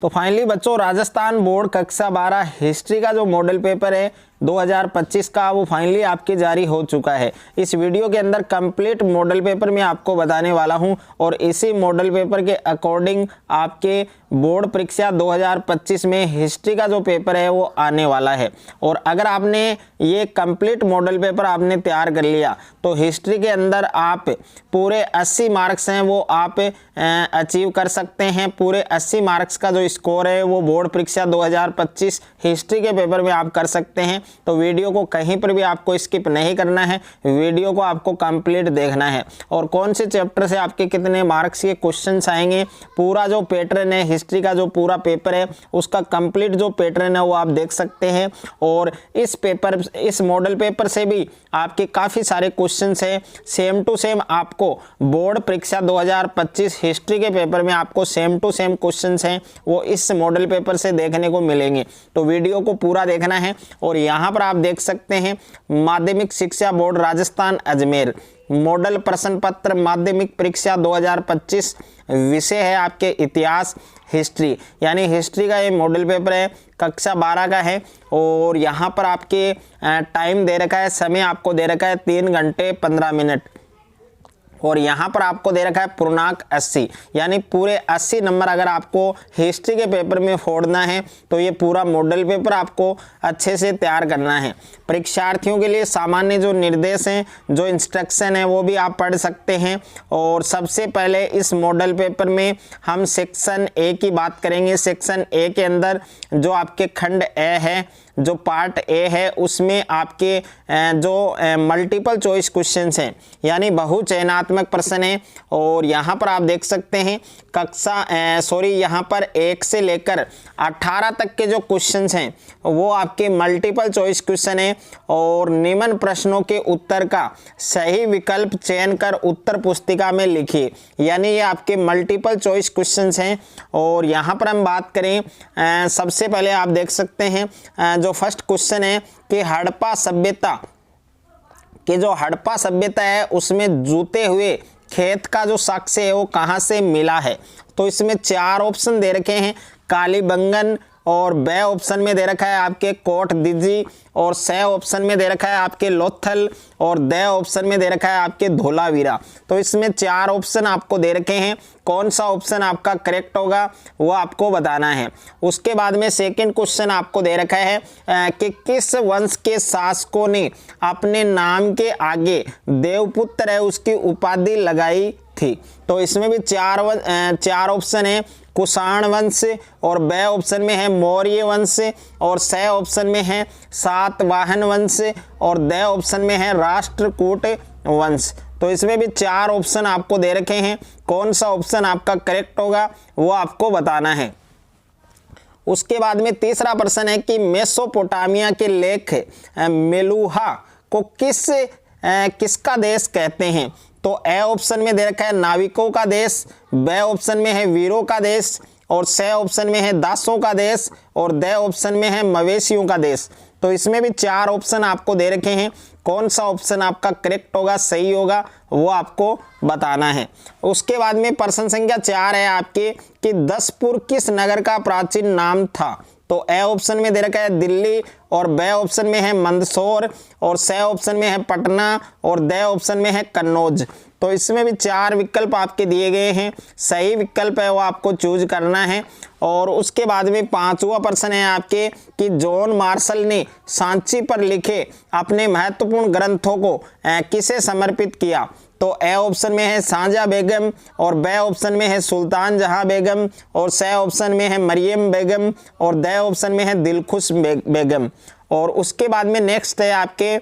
तो फाइनली बच्चों राजस्थान बोर्ड कक्षा 12 हिस्ट्री का जो मॉडल पेपर है 2025 का वो फाइनली आपके जारी हो चुका है। इस वीडियो के अंदर कंप्लीट मॉडल पेपर मैं आपको बताने वाला हूं और इसी मॉडल पेपर के अकॉर्डिंग आपके बोर्ड परीक्षा 2025 में हिस्ट्री का जो पेपर है वो आने वाला है। और अगर आपने ये कंप्लीट मॉडल पेपर आपने तैयार कर लिया तो हिस्ट्री के अंदर आप पूरे 80 मार्क्स हैं वो आप अचीव कर सकते हैं। पूरे 80 मार्क्स का जो स्कोर है वो बोर्ड परीक्षा 2025 हिस्ट्री के पेपर में आप कर सकते हैं। तो वीडियो को कहीं पर भी आपको स्किप नहीं करना है, वीडियो को आपको कंप्लीट देखना है। और कौन से चैप्टर से आपके कितने मार्क्स के क्वेश्चंस आएंगे, पूरा जो पैटर्न है हिस्ट्री का जो पूरा पेपर है उसका कंप्लीट जो पैटर्न है वो आप देख सकते हैं। और इस मॉडल पेपर से भी आपके काफ़ी सारे क्वेश्चंस हैं, सेम टू सेम आपको बोर्ड परीक्षा 2025 हिस्ट्री के पेपर में आपको सेम टू सेम क्वेश्चंस हैं वो इस मॉडल पेपर से देखने को मिलेंगे। तो वीडियो को पूरा देखना है। और यहाँ पर आप देख सकते हैं माध्यमिक शिक्षा बोर्ड राजस्थान अजमेर मॉडल प्रश्न पत्र माध्यमिक परीक्षा 2025 विषय है आपके इतिहास हिस्ट्री, यानी हिस्ट्री का ये मॉडल पेपर है, कक्षा 12 का है। और यहाँ पर आपके टाइम दे रखा है, समय आपको दे रखा है 3 घंटे 15 मिनट। और यहाँ पर आपको दे रखा है पूर्णांक 80, यानी पूरे 80 नंबर अगर आपको हिस्ट्री के पेपर में फोड़ना है तो ये पूरा मॉडल पेपर आपको अच्छे से तैयार करना है। परीक्षार्थियों के लिए सामान्य जो निर्देश हैं, जो इंस्ट्रक्शन है वो भी आप पढ़ सकते हैं। और सबसे पहले इस मॉडल पेपर में हम सेक्शन ए की बात करेंगे। सेक्शन ए के अंदर जो आपके खंड ए है, जो पार्ट ए है, उसमें आपके जो मल्टीपल चॉइस क्वेश्चंस हैं यानी बहुचयनात्मक प्रश्न है। और यहाँ पर आप देख सकते हैं यहाँ पर 1 से लेकर 18 तक के जो क्वेश्चंस हैं वो आपके मल्टीपल चॉइस क्वेश्चन है। और निम्न प्रश्नों के उत्तर का सही विकल्प चयन कर उत्तर पुस्तिका में लिखिए, यानी ये आपके मल्टीपल चॉइस क्वेश्चंस हैं। और यहाँ पर हम बात करें सबसे पहले आप देख सकते हैं जो फर्स्ट क्वेश्चन है कि हड़प्पा सभ्यता है उसमें जूते हुए खेत का जो साक्ष्य है वो कहाँ से मिला है। तो इसमें 4 ऑप्शन दे रखे हैं, कालीबंगन, और ब ऑप्शन में दे रखा है आपके कोट दिजी, और स ऑप्शन में दे रखा है आपके लोथल, और द ऑप्शन में दे रखा है आपके धोलावीरा। तो इसमें 4 ऑप्शन आपको दे रखे हैं, कौन सा ऑप्शन आपका करेक्ट होगा वो आपको बताना है। उसके बाद में सेकंड क्वेश्चन आपको दे रखा है कि किस वंश के शासकों ने अपने नाम के आगे देवपुत्र है उसकी उपाधि लगाई थी। तो इसमें भी 4 ऑप्शन है, कुषाण वंश, और ब ऑप्शन में है मौर्य वंश, और स ऑप्शन में है सातवाहन वंश, और द ऑप्शन में है राष्ट्रकूट वंश। तो इसमें भी 4 ऑप्शन आपको दे रखे हैं, कौन सा ऑप्शन आपका करेक्ट होगा वो आपको बताना है। उसके बाद में तीसरा प्रश्न है कि मेसोपोटामिया के लेख मेलुहा को किसका देश कहते हैं। तो ए ऑप्शन में दे रखा है नाविकों का देश, ब ऑप्शन में है वीरों का देश, और स ऑप्शन में है दासों का देश, और द ऑप्शन में है मवेशियों का देश। तो इसमें भी 4 ऑप्शन आपको दे रखे हैं, कौन सा ऑप्शन आपका करेक्ट होगा, सही होगा वो आपको बताना है। उसके बाद में प्रश्न संख्या 4 है आपके कि दसपुर किस नगर का प्राचीन नाम था। तो ए ऑप्शन में दे रखा है दिल्ली, और ब ऑप्शन में है मंदसौर, और स ऑप्शन में है पटना, और द ऑप्शन में है कन्नौज। तो इसमें भी 4 विकल्प आपके दिए गए हैं, सही विकल्प है वो आपको चूज करना है। और उसके बाद में 5वां प्रश्न है आपके कि जॉन मार्शल ने सांची पर लिखे अपने महत्वपूर्ण ग्रंथों को किसे समर्पित किया। तो ए ऑप्शन में है शाहजहां बेगम, और ब ऑप्शन में है सुल्तान जहां बेगम, और स ऑप्शन में है मरियम बेगम, और द ऑप्शन में है दिलखुश बेगम। और उसके बाद में नेक्स्ट है आपके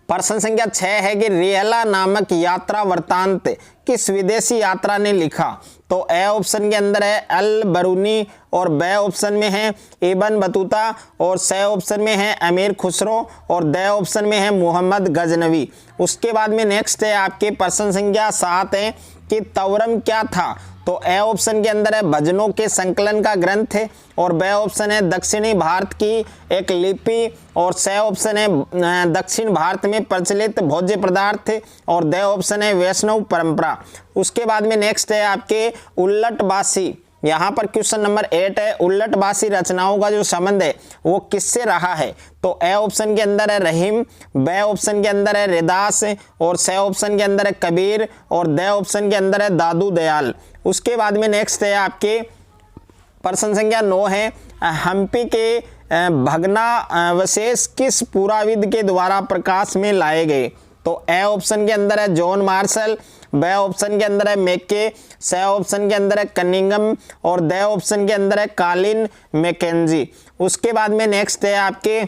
प्रश्न संख्या 6 है कि रियला नामक यात्रा वृत्तांत किस विदेशी यात्रा ने लिखा। तो ए ऑप्शन के अंदर है अल बरूनी, और ब ऑप्शन में है इब्न बतूता, और स ऑप्शन में है अमीर खुसरो, और द ऑप्शन में है मोहम्मद गजनवी। उसके बाद में नेक्स्ट है आपके प्रश्न संख्या 7 है कि तवरम क्या था। तो ए ऑप्शन के अंदर है भजनों के संकलन का ग्रंथ है, और ब ऑप्शन है दक्षिणी भारत की एक लिपि, और स ऑप्शन है दक्षिण भारत में प्रचलित भोज्य पदार्थ, और द ऑप्शन है वैष्णव परंपरा। उसके बाद में नेक्स्ट है आपके उल्लटबासी यहाँ पर क्वेश्चन नंबर 8 है, उल्लटवासी रचनाओं का जो संबंध है वो किससे रहा है? तो ए ऑप्शन के अंदर है रहीम, बे ऑप्शन के अंदर है रैदास और सी ऑप्शन के अंदर है कबीर और द ऑप्शन के अंदर है दादू दयाल। उसके बाद में नेक्स्ट है आपके प्रश्न संख्या 9 है, हम्पी के भग्नावशेष किस पुराविद के द्वारा प्रकाश में लाए गए? तो ए ऑप्शन के अंदर है जॉन मार्शल, बे ऑप्शन के अंदर है मैके, सी ऑप्शन के अंदर है कनिंगम और द ऑप्शन के अंदर है कॉलिन मैकेंजी। उसके बाद में नेक्स्ट है आपके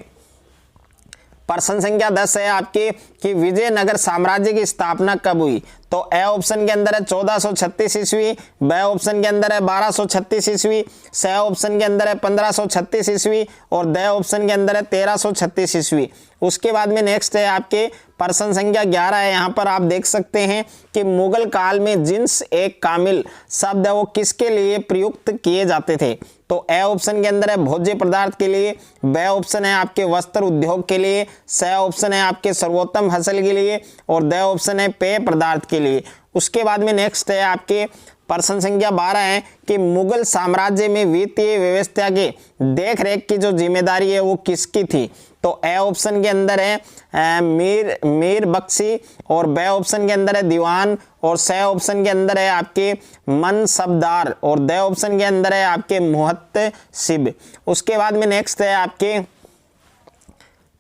प्रश्न संख्या 10 है आपके कि विजयनगर साम्राज्य की स्थापना कब हुई? तो ए ऑप्शन के अंदर है 1436 ईस्वी, बे ऑप्शन के अंदर है 1236 ईस्वी, सी ऑप्शन के अंदर है 1536 ईस्वी और द ऑप्शन के अंदर है 1336 ईस्वी। उसके बाद में नेक्स्ट है आपके प्रश्न संख्या 11 है, यहाँ पर आप देख सकते हैं कि मुगल काल में जिन्स एक कामिल शब्द है वो किसके लिए प्रयुक्त किए जाते थे? तो ए ऑप्शन के अंदर है भोज्य पदार्थ के लिए, बे ऑप्शन है आपके वस्त्र उद्योग के लिए, सी ऑप्शन है आपके सर्वोत्तम फसल के लिए और द ऑप्शन है पेय पदार्थ के लिए। उसके बाद में नेक्स्ट है आपके प्रश्न संख्या 12 है कि मुगल साम्राज्य में वित्तीय व्यवस्था के देखरेख की जो जिम्मेदारी है वो किसकी थी? तो ए ऑप्शन के अंदर है मीर बख्शी और बे ऑप्शन के अंदर है दीवान और सी ऑप्शन के अंदर है आपके मनसबदार और द ऑप्शन के अंदर है आपके मुहत्तसिब। उसके बाद में नेक्स्ट है आपके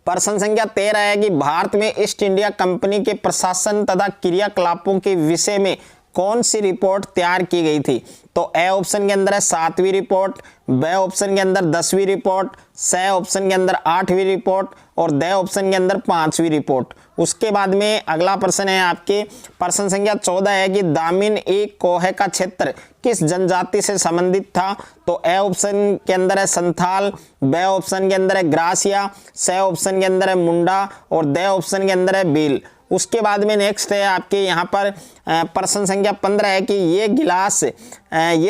प्रश्न संख्या 13 है कि भारत में ईस्ट इंडिया कंपनी के प्रशासन तथा क्रियाकलापों के विषय में कौन सी रिपोर्ट तैयार की गई थी? तो ए ऑप्शन के अंदर है 7वीं रिपोर्ट, बे ऑप्शन के अंदर 10वीं रिपोर्ट, सी ऑप्शन के अंदर 8वीं रिपोर्ट और द ऑप्शन के अंदर 5वीं रिपोर्ट। उसके बाद में अगला प्रश्न है आपके प्रश्न संख्या 14 है कि दामिन ए कोहे का क्षेत्र किस जनजाति से संबंधित था? तो ए ऑप्शन के अंदर है संथाल, बे ऑप्शन के अंदर है ग्रासिया, सी ऑप्शन के अंदर है मुंडा और द ऑप्शन के अंदर है भील। उसके बाद में नेक्स्ट है आपके यहाँ पर प्रश्न संख्या 15 है कि ये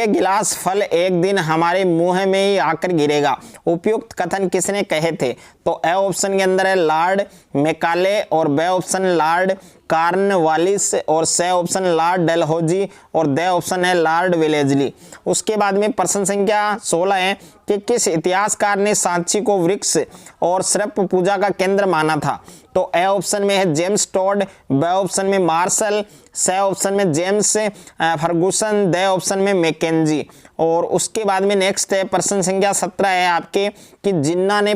गिलास फल एक दिन हमारे मुंह में ही आकर गिरेगा, उपयुक्त कथन किसने कहे थे? तो ए ऑप्शन के अंदर है लॉर्ड मैकाले और बे ऑप्शन लॉर्ड कॉर्नवालिस और सी ऑप्शन लॉर्ड डलहौजी और द ऑप्शन है लॉर्ड वेलेस्ली। उसके बाद में प्रश्न संख्या 16 है कि किस इतिहासकार ने सांची को वृक्ष और सर्प पूजा का केंद्र माना था? तो ए ऑप्शन में है जेम्स टॉड, बे ऑप्शन में मार्शल, सी ऑप्शन में जेम्स फर्गुसन, द ऑप्शन में मैकेंजी। और उसके बाद में नेक्स्ट है प्रश्न संख्या 17 है आपके कि जिन्ना ने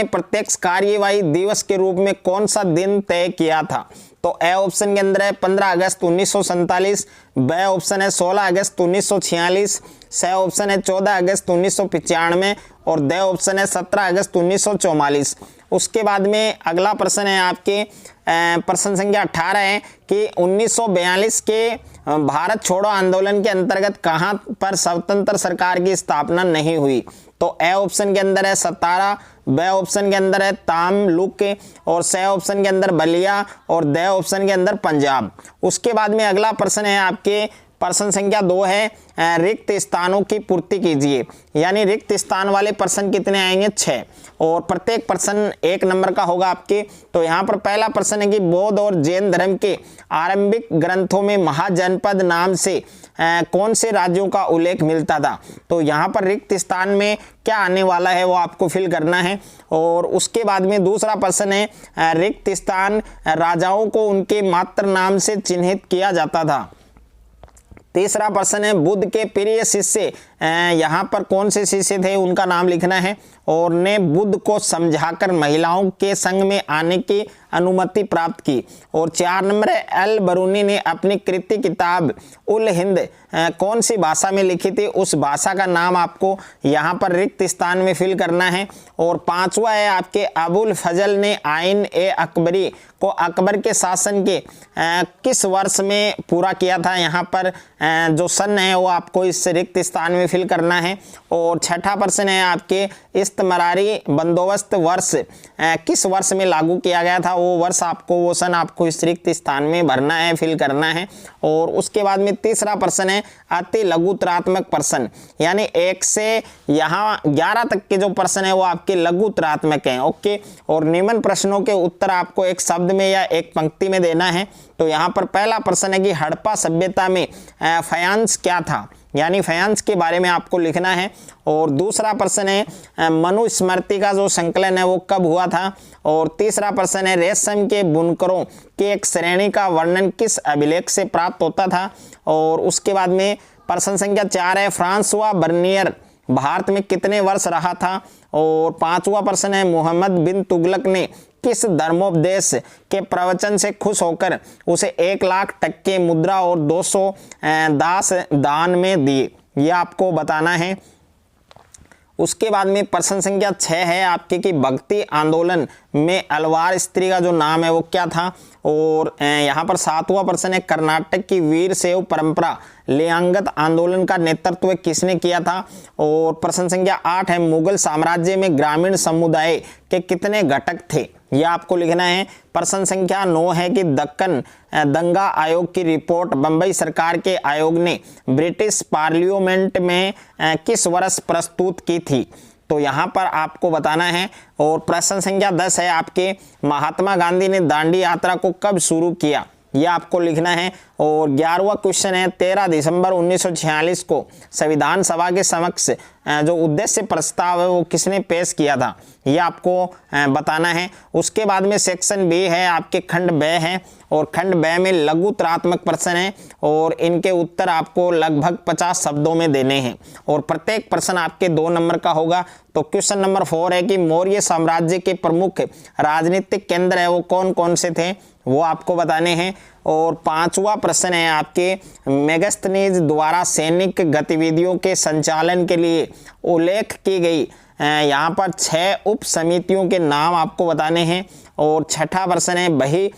प्रत्यक्ष कार्यवाही दिवस के रूप में कौन सा दिन तय किया था? तो ए ऑप्शन के अंदर है 15 अगस्त 1947, बे ऑप्शन है 16 अगस्त 1946, सी ऑप्शन है 14 अगस्त 1995 और द ऑप्शन है 17 अगस्त 1944। उसके बाद में अगला प्रश्न है आपके प्रश्न संख्या 18 है कि 1942 के भारत छोड़ो आंदोलन के अंतर्गत कहां पर स्वतंत्र सरकार की स्थापना नहीं हुई? तो ए ऑप्शन के अंदर है सतारा, बे ऑप्शन के अंदर है तामलुक और सी ऑप्शन के अंदर बलिया और द ऑप्शन के अंदर पंजाब। उसके बाद में अगला प्रश्न है आपके प्रश्न संख्या 2 है रिक्त स्थानों की पूर्ति कीजिए, यानी रिक्त स्थान वाले प्रश्न कितने आएंगे? 6 और प्रत्येक प्रश्न 1 नंबर का होगा आपके। तो यहाँ पर पहला प्रश्न है कि बौद्ध और जैन धर्म के आरंभिक ग्रंथों में महाजनपद नाम से कौन से राज्यों का उल्लेख मिलता था? तो यहाँ पर रिक्त स्थान में क्या आने वाला है वो आपको फिल करना है। और उसके बाद में दूसरा प्रश्न है रिक्त स्थान राजाओं को उनके मातृ नाम से चिन्हित किया जाता था। तीसरा प्रश्न है बुद्ध के प्रिय शिष्य यहाँ पर कौन से शिष्य थे उनका नाम लिखना है और ने बुद्ध को समझाकर महिलाओं के संग में आने की अनुमति प्राप्त की। और 4 नंबर है अल बरूनी ने अपनी कृति किताब उल हिंद कौन सी भाषा में लिखी थी? उस भाषा का नाम आपको यहाँ पर रिक्त स्थान में फिल करना है। और 5वां है आपके अबुल फजल ने आइन ए अकबरी को अकबर के शासन के किस वर्ष में पूरा किया था? यहाँ पर जो सन है वो आपको इस रिक्त स्थान में फिल करना है। और 6ठा प्रश्न है आपके इस्तमरारी बंदोबस्त वर्ष किस वर्ष में लागू किया गया था? वो वर्ष आपको, वो सन आपको इस रिक्त स्थान में भरना है, फिल करना है। और उसके बाद में तीसरा प्रश्न है अति लघुतरात्मक प्रश्न, यानी 1 से यहाँ 11 तक के जो प्रश्न है वो आपके लघुतरात्मक हैं। ओके, और निम्न प्रश्नों के उत्तर आपको एक शब्द में या एक पंक्ति में देना है। तो यहाँ पर पहला प्रश्न है कि हड़प्पा सभ्यता में फायांस क्या था, यानी फायांस के बारे में आपको लिखना है। और दूसरा प्रश्न है मनुस्मृति का जो संकलन है वो कब हुआ था। और तीसरा प्रश्न है रेशम के बुनकरों की एक श्रेणी का वर्णन किस अभिलेख से प्राप्त होता था। और उसके बाद में प्रश्न संख्या 4 है फ्रांसवा बर्नियर भारत में कितने वर्ष रहा था। और 5वां प्रश्न है मोहम्मद बिन तुगलक ने किस धर्मोपदेश के प्रवचन से खुश होकर उसे 1 लाख टक्के मुद्रा और 200 दास दान में दिए, यह आपको बताना है। उसके बाद में प्रश्न संख्या 6 है आपके कि भक्ति आंदोलन में अलवार स्त्री का जो नाम है वो क्या था। और यहाँ पर 7वां प्रश्न है कर्नाटक की वीर शैव परंपरा लिंगायत आंदोलन का नेतृत्व किसने किया था। और प्रश्न संख्या 8 है मुगल साम्राज्य में ग्रामीण समुदाय के कितने घटक थे, यह आपको लिखना है। प्रश्न संख्या 9 है कि दक्कन दंगा आयोग की रिपोर्ट बंबई सरकार के आयोग ने ब्रिटिश पार्लियामेंट में किस वर्ष प्रस्तुत की थी, तो यहाँ पर आपको बताना है। और प्रश्न संख्या 10 है आपके महात्मा गांधी ने दांडी यात्रा को कब शुरू किया, यह आपको लिखना है। और 11वां क्वेश्चन है 13 दिसंबर 1946 को संविधान सभा के समक्ष जो उद्देश्य प्रस्ताव है वो किसने पेश किया था, यह आपको बताना है। उसके बाद में सेक्शन बी है आपके खंड ब है। और खंड ब में लघुतरात्मक प्रश्न है और इनके उत्तर आपको लगभग 50 शब्दों में देने हैं और प्रत्येक प्रश्न आपके 2 नंबर का होगा। तो क्वेश्चन नंबर 4 है कि मौर्य साम्राज्य के प्रमुख राजनीतिक केंद्र है वो कौन कौन से थे, वो आपको बताने हैं। और 5वां प्रश्न है आपके मेगस्थनीज द्वारा सैनिक गतिविधियों के संचालन के लिए उल्लेख की गई यहाँ पर 6 उप समितियों के नाम आपको बताने हैं। और 6ठा प्रश्न है बही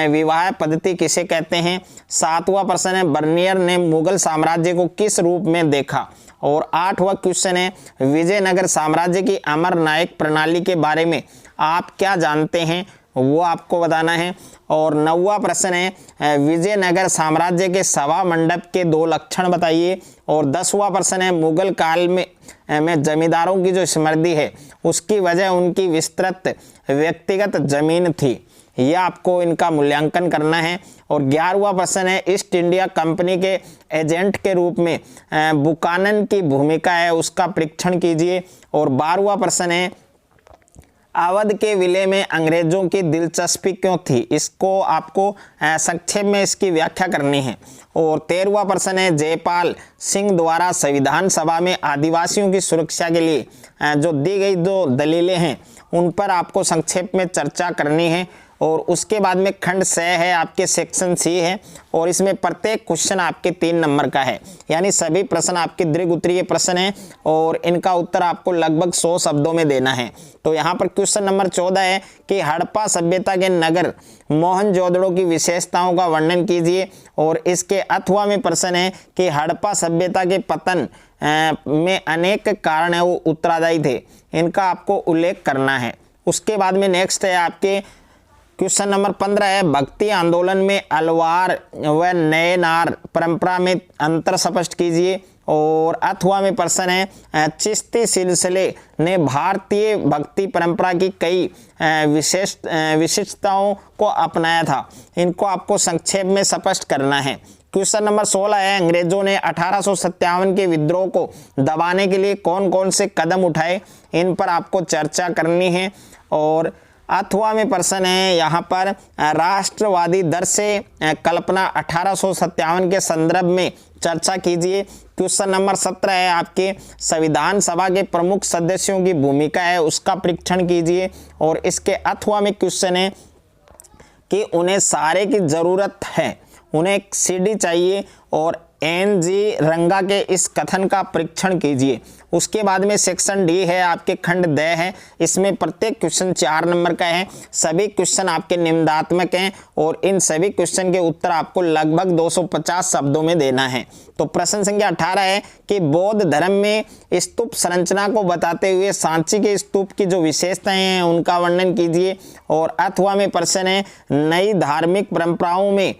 विवाह पद्धति किसे कहते हैं। 7वां प्रश्न है बर्नियर ने मुगल साम्राज्य को किस रूप में देखा। और 8वां क्वेश्चन है विजयनगर साम्राज्य की अमर नायक प्रणाली के बारे में आप क्या जानते हैं, वो आपको बताना है। और 9वां प्रश्न है विजयनगर साम्राज्य के सभा मंडप के 2 लक्षण बताइए। और 10वां प्रश्न है मुगल काल में जमींदारों की जो समृद्धि है उसकी वजह उनकी विस्तृत व्यक्तिगत जमीन थी, यह आपको इनका मूल्यांकन करना है। और 11वां प्रश्न है ईस्ट इंडिया कंपनी के एजेंट के रूप में बुकानन की भूमिका है उसका परीक्षण कीजिए। और 12वां प्रश्न है अवध के विलय में अंग्रेजों की दिलचस्पी क्यों थी, इसको आपको संक्षेप में इसकी व्याख्या करनी है। और 13वां प्रश्न है जयपाल सिंह द्वारा संविधान सभा में आदिवासियों की सुरक्षा के लिए जो दी गई 2 दलीलें हैं उन पर आपको संक्षेप में चर्चा करनी है। और उसके बाद में खंड 6 है आपके सेक्शन सी है और इसमें प्रत्येक क्वेश्चन आपके 3 नंबर का है, यानी सभी प्रश्न आपके दीर्घ उत्तरीय प्रश्न हैं और इनका उत्तर आपको लगभग 100 शब्दों में देना है। तो यहाँ पर क्वेश्चन नंबर 14 है कि हड़प्पा सभ्यता के नगर मोहनजोदड़ो की विशेषताओं का वर्णन कीजिए। और इसके अथवा में प्रश्न है कि हड़प्पा सभ्यता के पतन में अनेक कारण है वो उत्तरदायी थे, इनका आपको उल्लेख करना है। उसके बाद में नेक्स्ट है आपके क्वेश्चन नंबर 15 है भक्ति आंदोलन में अलवार व नयनार परंपरा में अंतर स्पष्ट कीजिए। और अथवा में प्रश्न है चिश्ती सिलसिले ने भारतीय भक्ति परंपरा की कई विशिष्टताओं को अपनाया था, इनको आपको संक्षेप में स्पष्ट करना है। क्वेश्चन नंबर 16 है अंग्रेजों ने 1857 के विद्रोह को दबाने के लिए कौन कौन से कदम उठाए, इन पर आपको चर्चा करनी है। और अथवा में प्रश्न है यहाँ पर राष्ट्रवादी दर से कल्पना 1857 के संदर्भ में चर्चा कीजिए। क्वेश्चन नंबर 17 है आपके संविधान सभा के प्रमुख सदस्यों की भूमिका है उसका परीक्षण कीजिए। और इसके अथवा में क्वेश्चन है कि उन्हें सारे की जरूरत है, उन्हें एक सीडी चाहिए और एन.जी. रंगा के इस कथन का परीक्षण कीजिए। उसके बाद में सेक्शन डी है आपके खंड द है, इसमें प्रत्येक क्वेश्चन 4 नंबर का है, सभी क्वेश्चन आपके निम्नात्मक हैं और इन सभी क्वेश्चन के उत्तर आपको लगभग 250 शब्दों में देना है। तो प्रश्न संख्या 18 है कि बौद्ध धर्म में स्तूप संरचना को बताते हुए सांची के स्तूप की जो विशेषताएं हैं उनका वर्णन कीजिए। और अथवा में प्रश्न है नई धार्मिक परंपराओं में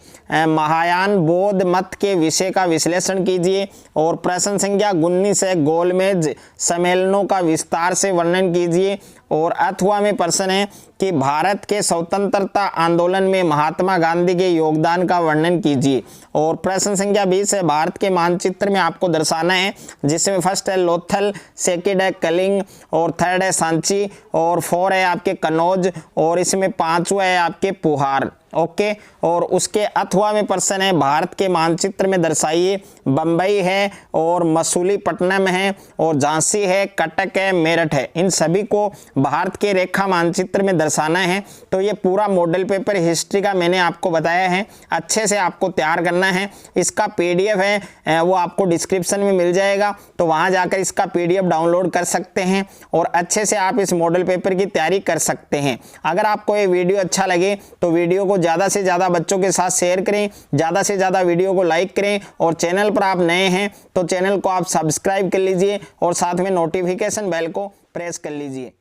महायान बौद्ध मत के विषय का विश्लेषण कीजिए। और प्रश्न संख्या 19 है गोलमेज सम्मेलनों का विस्तार से वर्णन कीजिए। और अथवा में प्रश्न है कि भारत के स्वतंत्रता आंदोलन में महात्मा गांधी के योगदान का वर्णन कीजिए। और प्रश्न संख्या 20 है भारत के मानचित्र में आपको दर्शाना है, जिसमें फर्स्ट है लोथल, सेकंड है कलिंग और थर्ड है सांची और 4 है आपके कनौज और इसमें 5वां है आपके पुहार। ओके। और उसके अथवा में प्रश्न है भारत के मानचित्र में दर्शाइए। बम्बई है और मसूलीपट्टनम है और झांसी है, कटक है, मेरठ है, इन सभी को भारत के रेखा मानचित्र में दर्शाना है। तो ये पूरा मॉडल पेपर हिस्ट्री का मैंने आपको बताया है, अच्छे से आपको तैयार करना है। इसका PDF है वो आपको डिस्क्रिप्शन में मिल जाएगा, तो वहाँ जाकर इसका PDF डाउनलोड कर सकते हैं और अच्छे से आप इस मॉडल पेपर की तैयारी कर सकते हैं। अगर आपको ये वीडियो अच्छा लगे तो वीडियो को ज़्यादा से ज़्यादा बच्चों के साथ शेयर करें, ज़्यादा से ज़्यादा वीडियो को लाइक करें और चैनल पर आप नए हैं तो चैनल को आप सब्सक्राइब कर लीजिए और साथ में नोटिफिकेशन बेल को प्रेस कर लीजिए।